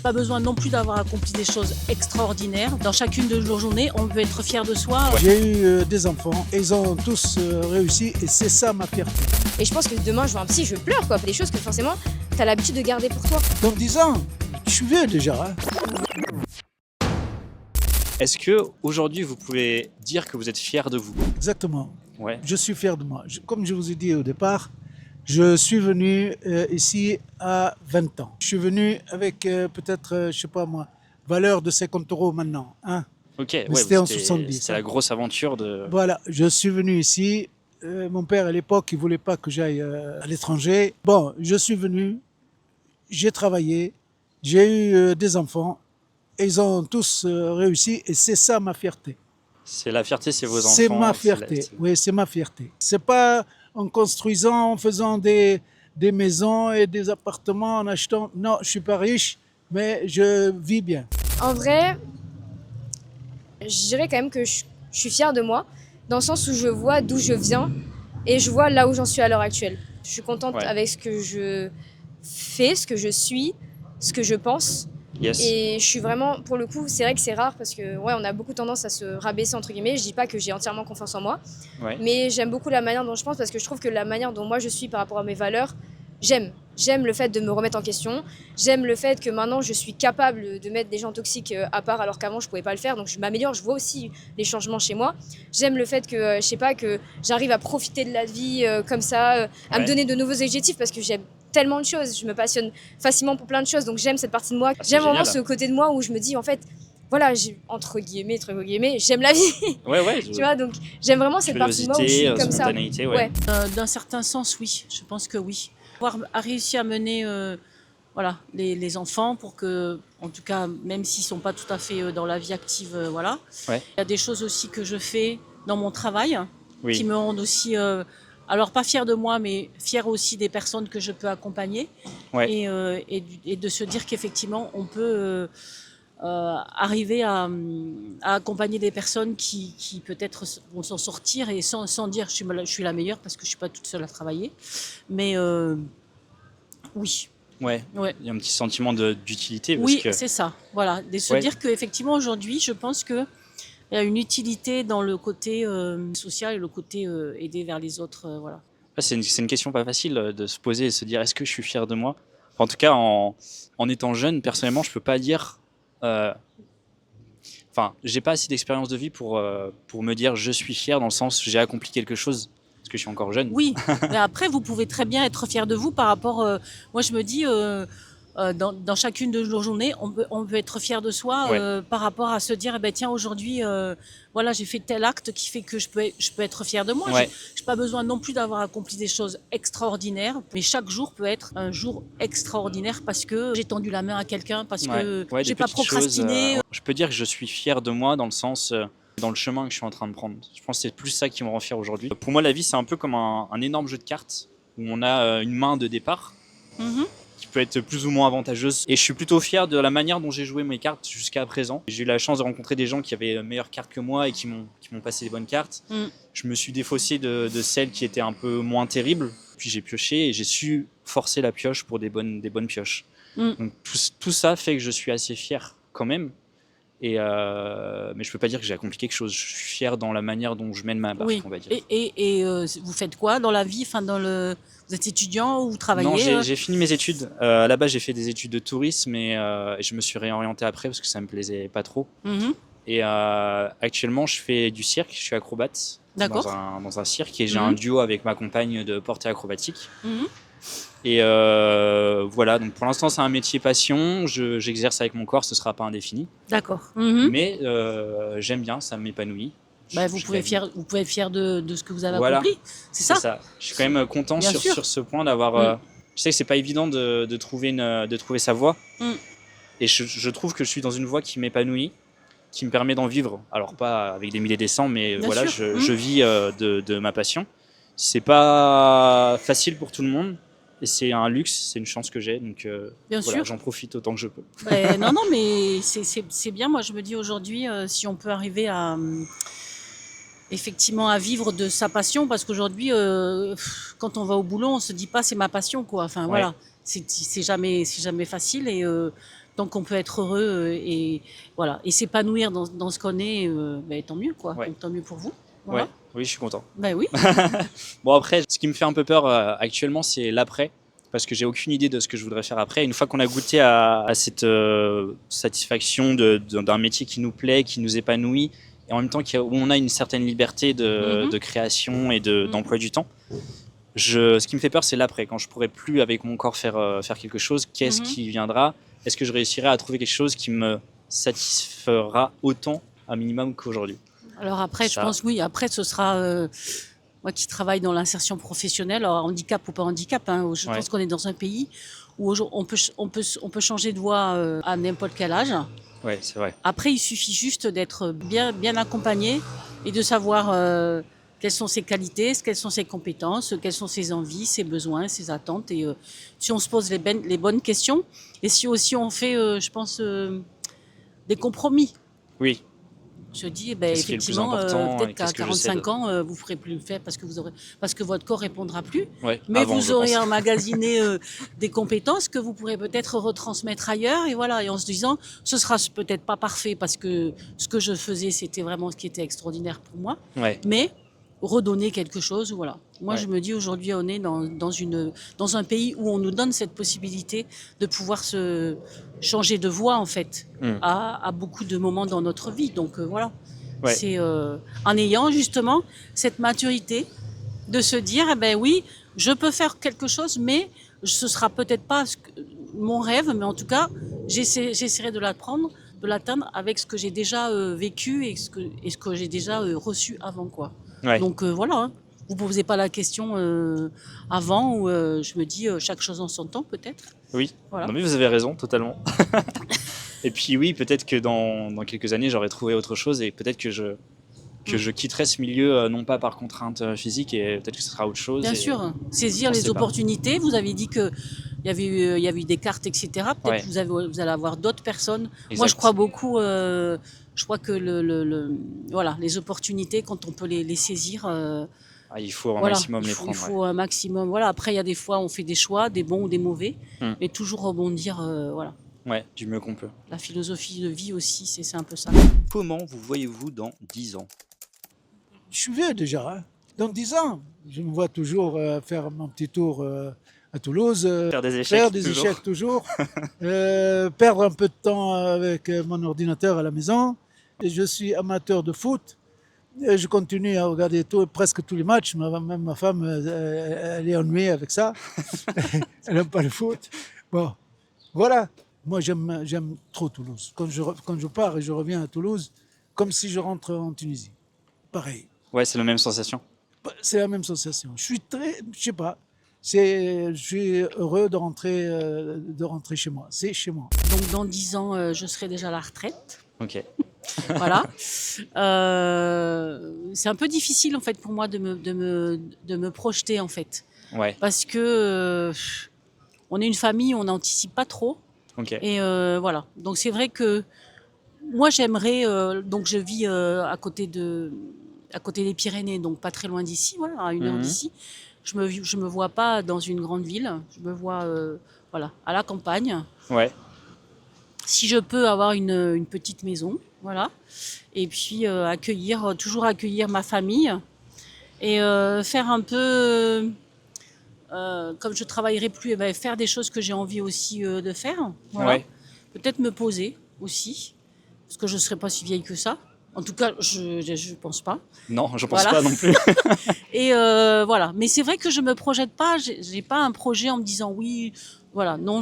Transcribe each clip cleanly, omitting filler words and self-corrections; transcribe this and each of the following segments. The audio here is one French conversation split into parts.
J'ai pas besoin non plus d'avoir accompli des choses extraordinaires. Dans chacune de nos journées, on peut être fier de soi. J'ai eu des enfants et ils ont tous réussi et c'est ça ma fierté. Et je pense que demain, je vois un psy, je pleure, quoi. Des choses que forcément, t'as l'habitude de garder pour toi. Dans 10 ans, je suis vieux déjà. Hein. Est-ce que aujourd'hui vous pouvez dire que vous êtes fier de vous? Exactement. Ouais. Je suis fier de moi. Comme je vous ai dit au départ, je suis venu ici à 20 ans. Je suis venu avec peut-être, je sais pas moi, valeur de 50 € maintenant. Hein. Ok, Mais ouais, c'était en 70. C'était la grosse aventure de... Voilà, je suis venu ici. Mon père à l'époque, il voulait pas que j'aille à l'étranger. Bon, je suis venu, j'ai travaillé, j'ai eu des enfants. Et ils ont tous réussi et c'est ça ma fierté. C'est la fierté, c'est vos enfants. C'est ma fierté, oui, c'est ma fierté. C'est pas en construisant, en faisant des maisons et des appartements, en achetant. Non, je suis pas riche, mais je vis bien. En vrai, je dirais quand même que je suis fière de moi, dans le sens où je vois d'où je viens et je vois là où j'en suis à l'heure actuelle. Je suis contente avec ce que je fais, ce que je suis, ce que je pense. Yes. Et je suis vraiment, pour le coup, c'est vrai que c'est rare parce que ouais, on a beaucoup tendance à se rabaisser entre guillemets. Je dis pas que j'ai entièrement confiance en moi, mais j'aime beaucoup la manière dont je pense parce que je trouve que la manière dont moi je suis par rapport à mes valeurs, j'aime le fait de me remettre en question. J'aime le fait que maintenant je suis capable de mettre des gens toxiques à part alors qu'avant je pouvais pas le faire. Donc je m'améliore, je vois aussi les changements chez moi. J'aime le fait que je sais pas, que j'arrive à profiter de la vie comme ça, à me donner de nouveaux objectifs parce que j'aime tellement de choses, je me passionne facilement pour plein de choses, donc j'aime cette partie de moi. J'aime vraiment ce côté de moi où je me dis en fait, voilà, entre guillemets, j'aime la vie. Ouais. Tu vois, donc j'aime vraiment cette partie de moi où je suis comme ça. Ouais. D'un certain sens, oui, je pense que oui. Avoir réussi à mener voilà, les enfants pour que, en tout cas, même s'ils sont pas tout à fait dans la vie active, voilà. Ouais. Il y a des choses aussi que je fais dans mon travail qui me rendent aussi... alors, pas fière de moi, mais fière aussi des personnes que je peux accompagner. Ouais. Et de se dire qu'effectivement, on peut arriver à accompagner des personnes qui peut-être vont s'en sortir et sans dire je suis la meilleure parce que je ne suis pas toute seule à travailler. Mais oui. Ouais. Il y a un petit sentiment d'utilité. Oui, c'est ça. Voilà. De se dire qu'effectivement, aujourd'hui, je pense que il y a une utilité dans le côté social et le côté aider vers les autres. Voilà. C'est une question pas facile de se poser et de se dire est-ce que je suis fier de moi? En tout cas, en étant jeune, personnellement, je peux pas dire... Enfin, j'ai pas assez d'expérience de vie pour me dire je suis fier dans le sens j'ai accompli quelque chose parce que je suis encore jeune. Oui, mais après, vous pouvez très bien être fier de vous par rapport... moi, je me dis... dans chacune de nos journées, on peut être fier de soi par rapport à se dire, eh ben, tiens, aujourd'hui, voilà, j'ai fait tel acte qui fait que je peux être fier de moi. Je n'ai pas besoin non plus d'avoir accompli des choses extraordinaires, mais chaque jour peut être un jour extraordinaire parce que j'ai tendu la main à quelqu'un, parce que j'ai pas procrastiné. Je peux dire que je suis fier de moi dans le sens... dans le chemin que je suis en train de prendre. Je pense que c'est plus ça qui me rend fier aujourd'hui. Pour moi, la vie, c'est un peu comme un énorme jeu de cartes où on a une main de départ. Qui peut être plus ou moins avantageuse. Et je suis plutôt fier de la manière dont j'ai joué mes cartes jusqu'à présent. J'ai eu la chance de rencontrer des gens qui avaient meilleures cartes que moi et qui m'ont passé des bonnes cartes. Je me suis défaussé de celles qui étaient un peu moins terribles. Puis j'ai pioché et j'ai su forcer la pioche pour des bonnes pioches. Donc tout ça fait que je suis assez fier quand même. Mais je peux pas dire que j'ai accompli quelque chose. Je suis fier dans la manière dont je mène ma barque, on va dire. Et vous faites quoi dans la vie, vous êtes étudiant ou vous travaillez? Non, j'ai fini mes études. À la base, j'ai fait des études de tourisme et je me suis réorienté après parce que ça me plaisait pas trop. Et actuellement, je fais du cirque. Je suis acrobate dans un cirque et j'ai un duo avec ma compagne de portée acrobatique. Et voilà, donc pour l'instant c'est un métier passion, j'exerce avec mon corps, ce sera pas indéfini. D'accord. Mais j'aime bien, ça m'épanouit. Vous pouvez être fier de ce que vous avez accompli, c'est ça. Je suis quand même content sur ce point d'avoir... je sais que c'est pas évident de trouver sa voie. Et je trouve que je suis dans une voie qui m'épanouit, qui me permet d'en vivre. Alors pas avec des milliers et des cents, mais voilà, je vis de ma passion. C'est pas facile pour tout le monde. Et c'est un luxe, c'est une chance que j'ai, donc voilà, j'en profite autant que je peux. Non, mais c'est bien. Moi, je me dis aujourd'hui, si on peut arriver à effectivement à vivre de sa passion, parce qu'aujourd'hui, quand on va au boulot, on se dit pas c'est ma passion, quoi. Enfin voilà, c'est jamais facile. Et tant qu'on peut être heureux et voilà, et s'épanouir dans ce qu'on est, tant mieux quoi. Ouais. Donc, tant mieux pour vous. Voilà. Ouais, oui, je suis content. Oui. Bon, après, ce qui me fait un peu peur actuellement, c'est l'après. Parce que j'ai aucune idée de ce que je voudrais faire après. Une fois qu'on a goûté à cette satisfaction d'un métier qui nous plaît, qui nous épanouit, et en même temps où on a une certaine liberté de création et d'emploi du temps, ce qui me fait peur, c'est l'après. Quand je pourrai plus avec mon corps faire quelque chose, qu'est-ce qui viendra? Est-ce que je réussirai à trouver quelque chose qui me satisfera autant, un minimum, qu'aujourd'hui? Alors après, je pense, oui, après ce sera... moi qui travaille dans l'insertion professionnelle, alors handicap ou pas handicap, hein, je pense qu'on est dans un pays où on peut changer de voie à n'importe quel âge. Oui, c'est vrai. Après, il suffit juste d'être bien accompagné et de savoir quelles sont ses qualités, quelles sont ses compétences, quelles sont ses envies, ses besoins, ses attentes. Et si on se pose les bonnes questions et si aussi on fait, je pense, des compromis. Oui. Je dis, effectivement, peut-être qu'à 45 ans, vous ne pourrez plus le faire parce que votre corps ne répondra plus. Ouais, mais vous aurez emmagasiné des compétences que vous pourrez peut-être retransmettre ailleurs. Et voilà, et en se disant, ce sera peut-être pas parfait parce que ce que je faisais, c'était vraiment ce qui était extraordinaire pour moi. Ouais. Mais redonner quelque chose, voilà. Moi, je me dis aujourd'hui, on est dans un pays où on nous donne cette possibilité de pouvoir se changer de voie, en fait, à beaucoup de moments dans notre vie. Donc, voilà. Ouais. C'est en ayant justement cette maturité de se dire, oui, je peux faire quelque chose, mais ce sera peut-être pas mon rêve, mais en tout cas, j'essaierai de l'atteindre avec ce que j'ai déjà vécu et ce que j'ai déjà reçu avant, quoi. Ouais. Donc voilà, hein. Vous ne posez pas la question avant ou je me dis chaque chose en son temps peut-être. Oui, voilà. Non mais vous avez raison totalement. Et puis oui, peut-être que dans quelques années j'aurai trouvé autre chose et peut-être que je quitterai ce milieu non pas par contrainte physique et peut-être que ce sera autre chose. Bien sûr, saisir les opportunités. Vous avez dit que il y avait eu des cartes, etc. Peut-être que vous allez avoir d'autres personnes. Exact. Moi, je crois beaucoup. Je crois que voilà, les opportunités, quand on peut les saisir. Il faut un maximum les prendre. Il faut un maximum. Voilà. Après, il y a des fois, on fait des choix, des bons ou des mauvais, mais toujours rebondir. Voilà. Ouais, du mieux qu'on peut. La philosophie de vie aussi, c'est un peu ça. Comment vous voyez-vous dans 10 ans? Je suis vieux déjà. Hein. Dans 10 ans, je me vois toujours faire mon petit tour à Toulouse. Faire des échecs toujours. Perdre un peu de temps avec mon ordinateur à la maison. Et je suis amateur de foot. Et je continue à regarder presque tous les matchs. Même ma femme, elle est ennuyée avec ça. Elle n'aime pas le foot. Bon, voilà. Moi, j'aime trop Toulouse. Quand je pars et je reviens à Toulouse, comme si je rentre en Tunisie. Pareil. Ouais, c'est la même sensation. C'est la même sensation. Je sais pas. Je suis heureux de rentrer chez moi. C'est chez moi. Donc, dans 10 ans, je serai déjà à la retraite. Ok. Voilà. C'est un peu difficile, en fait, pour moi de me projeter, en fait. Ouais. Parce que on est une famille, on n'anticipe pas trop. Okay. Et voilà. Donc, c'est vrai que moi, j'aimerais... donc, je vis à côté des Pyrénées, donc pas très loin d'ici, voilà, à 1 heure d'ici. Je me vois pas dans une grande ville. Je me vois voilà, à la campagne. Ouais. Si je peux avoir une petite maison, voilà. Et puis toujours accueillir ma famille et faire un peu, comme je travaillerai plus, faire des choses que j'ai envie aussi de faire. Voilà. Ouais. Peut-être me poser aussi, parce que je serai pas si vieille que ça. En tout cas, je pense pas. Non, je pense pas non plus. Et voilà. Mais c'est vrai que je me projette pas. J'ai pas un projet en me disant oui. Voilà. Non,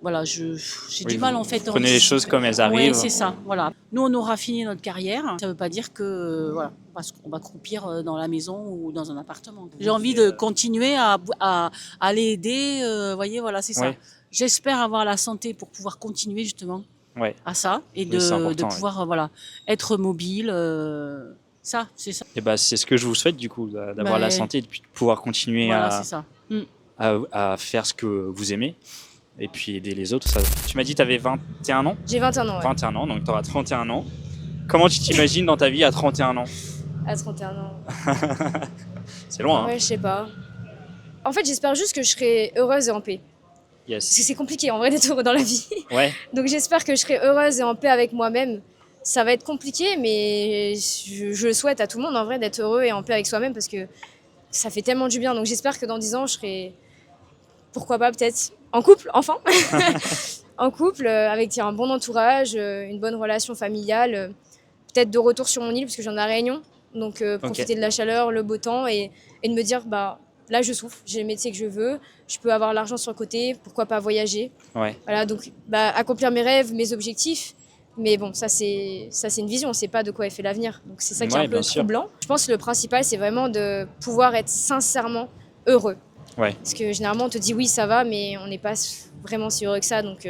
voilà, j'ai du mal en fait. Prenez les choses comme elles arrivent. Oui, c'est ça. Voilà. Nous, on aura fini notre carrière. Ça veut pas dire que voilà, parce qu'on va croupir dans la maison ou dans un appartement. J'ai envie de continuer à aller aider. Voyez, voilà, c'est ça. Ouais. J'espère avoir la santé pour pouvoir continuer justement. Ouais. À ça et de pouvoir voilà, être mobile, ça, c'est ça. Et c'est ce que je vous souhaite du coup, d'avoir la santé et de pouvoir continuer à faire ce que vous aimez et puis aider les autres. Ça. Tu m'as dit que tu avais 21 ans? J'ai 21 ans, ouais. 21 ans, donc tu auras 31 ans. Comment tu t'imagines dans ta vie à 31 ans? À 31 ans. C'est loin, ouais, hein. Je sais pas. En fait, j'espère juste que je serai heureuse et en paix. Yes. Parce que c'est compliqué en vrai d'être heureux dans la vie. Ouais. Donc j'espère que je serai heureuse et en paix avec moi-même. Ça va être compliqué, mais je le souhaite à tout le monde en vrai d'être heureux et en paix avec soi-même parce que ça fait tellement du bien. Donc j'espère que dans 10 ans, je serai, pourquoi pas, peut-être en couple, enfin. En couple, avec un bon entourage, une bonne relation familiale, peut-être de retour sur mon île parce que j'en ai à Réunion. Donc profiter de la chaleur, le beau temps et de me dire, bah là je souffle, j'ai le métier que je veux, je peux avoir l'argent sur le côté, pourquoi pas voyager. Ouais. Voilà, donc accomplir mes rêves, mes objectifs. Mais bon, ça c'est une vision, on ne sait pas de quoi est fait l'avenir. Donc c'est ça qui est un peu troublant. Je pense que le principal, c'est vraiment de pouvoir être sincèrement heureux. Ouais. Parce que généralement, on te dit oui, ça va, mais on n'est pas vraiment si heureux que ça. Donc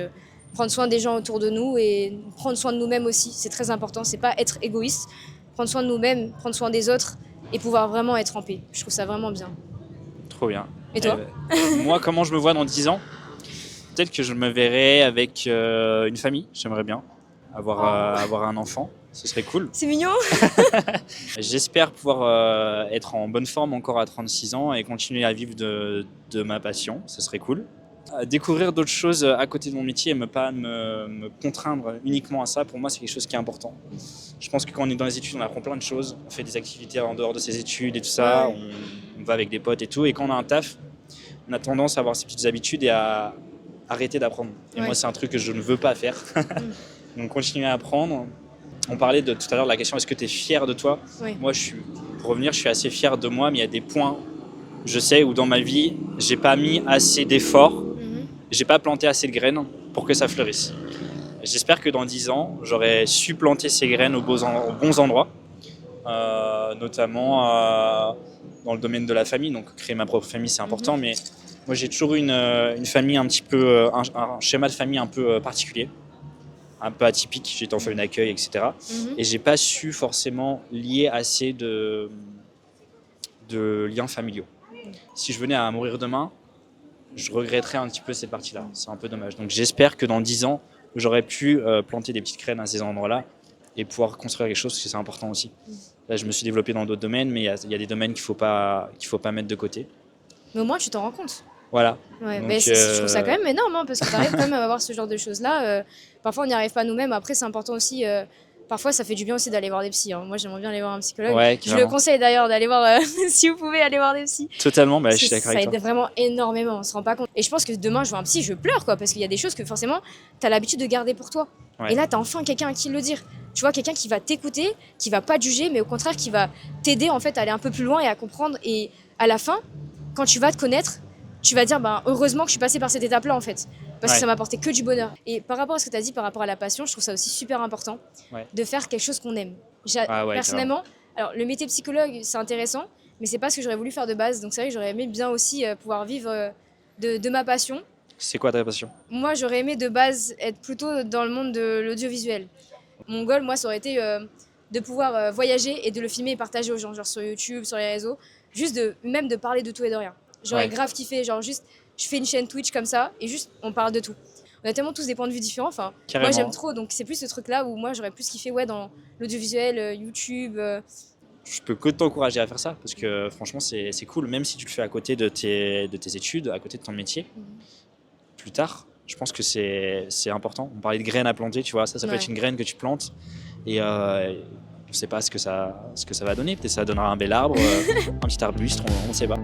prendre soin des gens autour de nous et prendre soin de nous-mêmes aussi, c'est très important. C'est pas être égoïste, prendre soin de nous-mêmes, prendre soin des autres et pouvoir vraiment être en paix. Je trouve ça vraiment bien. Trop bien. Et toi? Moi, comment je me vois dans 10 ans? Peut-être que je me verrai avec une famille, j'aimerais bien. Avoir un enfant, ce serait cool. C'est mignon. J'espère pouvoir être en bonne forme encore à 36 ans et continuer à vivre de ma passion, ce serait cool. Découvrir d'autres choses à côté de mon métier et ne pas me contraindre uniquement à ça, pour moi c'est quelque chose qui est important. Je pense que quand on est dans les études, on apprend plein de choses, on fait des activités en dehors de ses études et tout ça, on va avec des potes et tout, et quand on a un taf, on a tendance à avoir ces petites habitudes et à arrêter d'apprendre. Et moi c'est un truc que je ne veux pas faire. Donc continuer à apprendre. On parlait tout à l'heure de la question, est-ce que tu es fier de toi? Moi, pour revenir, je suis assez fier de moi, mais il y a des points, je sais, où dans ma vie, j'ai pas mis assez d'efforts, j'ai pas planté assez de graines pour que ça fleurisse. J'espère que dans 10 ans, j'aurai su planter ces graines aux bons endroits, notamment dans le domaine de la famille. Donc créer ma propre famille, c'est important, mais moi, j'ai toujours eu une famille un petit peu, un schéma de famille un peu particulier. Un peu atypique, j'étais en famille d'accueil, etc. Et j'ai pas su forcément lier assez de liens familiaux. Si je venais à mourir demain, je regretterais un petit peu cette partie-là. C'est un peu dommage. Donc j'espère que dans 10 ans, j'aurais pu planter des petites graines à ces endroits-là et pouvoir construire quelque chose, parce que c'est important aussi. Là, je me suis développé dans d'autres domaines, mais il y a des domaines qu'il faut pas mettre de côté. Mais au moins, tu t'en rends compte. Voilà. Ouais, donc, je trouve ça quand même énorme, parce que tu arrives quand même à avoir ce genre de choses-là. Parfois, on n'y arrive pas nous-mêmes. Après, c'est important aussi. Parfois, ça fait du bien aussi d'aller voir des psys. Moi, j'aimerais bien aller voir un psychologue. Je le conseille d'ailleurs d'aller voir, si vous pouvez aller voir des psys. Totalement, je suis d'accord avec toi. Ça aide vraiment énormément, on se rend pas compte. Et je pense que demain, je vois un psy, je pleure, parce qu'il y a des choses que forcément, tu as l'habitude de garder pour toi. Et là, tu as enfin quelqu'un à qui le dire. Tu vois, quelqu'un qui va t'écouter, qui va pas te juger, mais au contraire, qui va t'aider en fait à aller un peu plus loin et à comprendre. Et à la fin, quand tu vas te connaître, tu vas dire heureusement que je suis passée par cette étape-là en fait, parce que ça m'a apporté que du bonheur. Et par rapport à ce que tu as dit par rapport à la passion, je trouve ça aussi super important de faire quelque chose qu'on aime. Personnellement, alors le métier psychologue c'est intéressant, mais c'est pas ce que j'aurais voulu faire de base. Donc c'est vrai que j'aurais aimé bien aussi pouvoir vivre de ma passion. C'est quoi ta passion? Moi j'aurais aimé de base être plutôt dans le monde de l'audiovisuel. Mon goal, moi, ça aurait été de pouvoir voyager et de le filmer et partager aux gens, genre sur YouTube, sur les réseaux, juste même de parler de tout et de rien. J'aurais grave kiffé, genre juste, je fais une chaîne Twitch comme ça et juste, on parle de tout. On a tellement tous des points de vue différents, enfin, moi j'aime trop, donc c'est plus ce truc-là où moi j'aurais plus kiffé dans l'audiovisuel, YouTube. Je peux que t'encourager à faire ça, parce que franchement c'est cool, même si tu le fais à côté de tes études, à côté de ton métier, plus tard, je pense que c'est important. On parlait de graines à planter, tu vois, ça peut être une graine que tu plantes et on ne sait pas ce que ça va donner, peut-être ça donnera un bel arbre, un petit arbuste, on ne sait pas.